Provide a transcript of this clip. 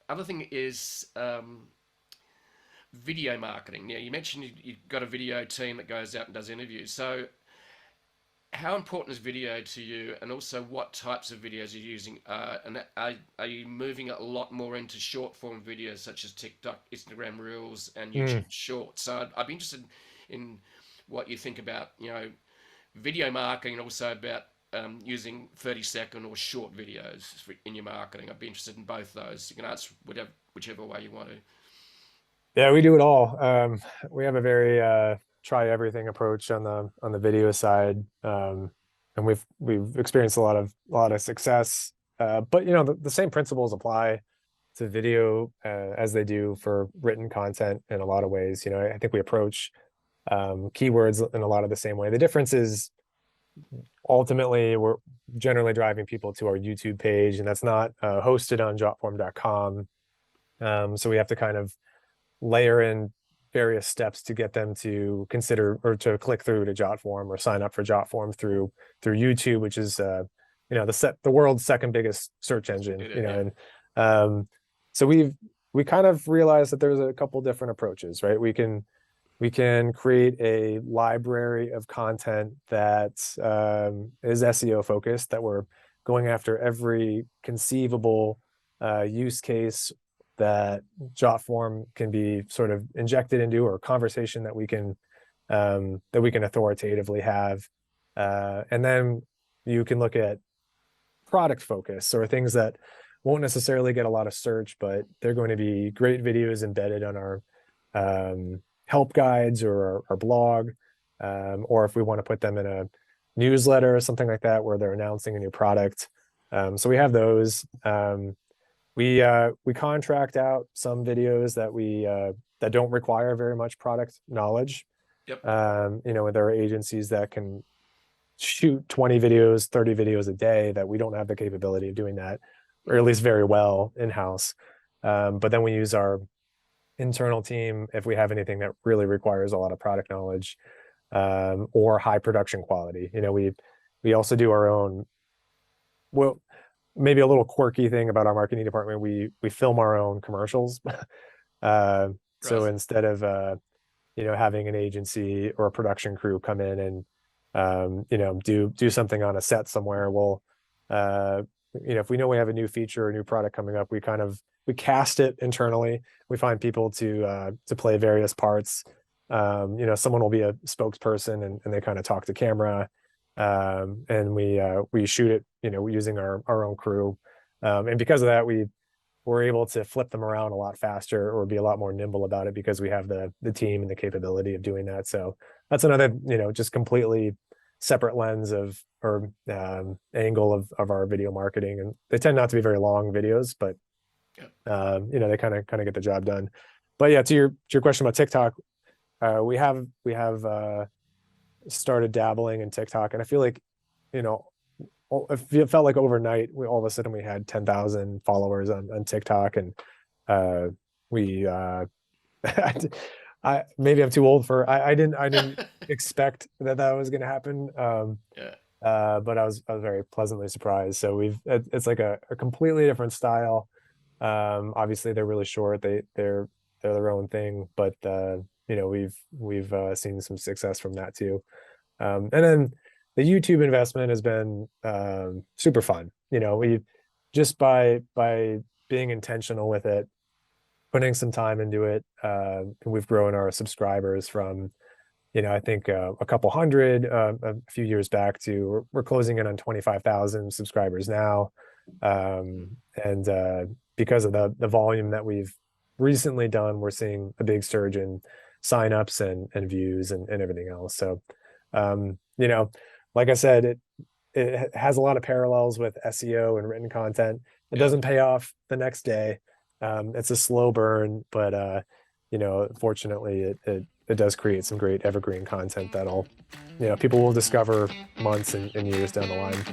other thing is video marketing. Now, you mentioned you've got a video team that goes out and does interviews. So, how important is video to you, and also what types of videos you're using? And are you moving a lot more into short form videos such as TikTok, Instagram Reels, and Mm. YouTube Shorts? So, I'd be interested in what you think about video marketing, and also about using 30-second or short videos in your marketing. I'd be interested in both those. You can answer whichever way you want to. Yeah, we do it all. We have a very try everything approach on the video side, and we've experienced a lot of success. But the same principles apply to video as they do for written content in a lot of ways. I think we approach keywords in a lot of the same way. The difference is ultimately we're generally driving people to our YouTube page, and that's not hosted on JotForm.com. So we have to kind of layer in various steps to get them to consider or to click through to JotForm or sign up for JotForm through YouTube, which is the world's second biggest search engine. Yeah. And so we kind of realized that there's a couple different approaches, right? We can create a library of content that is SEO focused, that we're going after every conceivable use case that JotForm can be sort of injected into, or conversation that we can authoritatively have. And then you can look at product focus, or things that won't necessarily get a lot of search, but they're going to be great videos embedded on our help guides or our blog, or if we want to put them in a newsletter or something like that where they're announcing a new product. So we have those. We contract out some videos that don't require very much product knowledge. Yep. There are agencies that can shoot 20 videos, 30 videos a day, that we don't have the capability of doing that, or at least very well in-house. But then we use our internal team if we have anything that really requires a lot of product knowledge, or high production quality. We also do our own, well, maybe a little quirky thing about our marketing department. We film our own commercials. So Right. instead of having an agency or a production crew come in and do something on a set somewhere, we'll if we know we have a new feature or a new product coming up, we cast it internally. We find people to play various parts. Someone will be a spokesperson, and they kind of talk to camera, and we shoot it using our own crew, and because of that, we're able to flip them around a lot faster, or be a lot more nimble about it, because we have the team and the capability of doing that. So that's another just completely separate lens of, or angle of our video marketing. And they tend not to be very long videos, but Yep. they kind of get the job done. But yeah, to your question about TikTok, we have started dabbling in TikTok, and I feel like you know it felt like overnight all of a sudden we had 10,000 followers on TikTok. And we I maybe I'm too old for, I didn't expect that was going to happen. Yeah. But I was very pleasantly surprised. So it's like a completely different style. Obviously they're really short. They're their own thing, but we've seen some success from that too. And then the YouTube investment has been super fun. We just by being intentional with it, putting some time into it, we've grown our subscribers from I think a couple hundred a few years back to we're closing in on 25,000 subscribers now. And because of the volume that we've recently done, we're seeing a big surge in signups and views and everything else. So um, you know, like I said, it has a lot of parallels with SEO and written content. It Yeah. doesn't pay off the next day. It's a slow burn, but fortunately, it does create some great evergreen content that'll people will discover months and years down the line.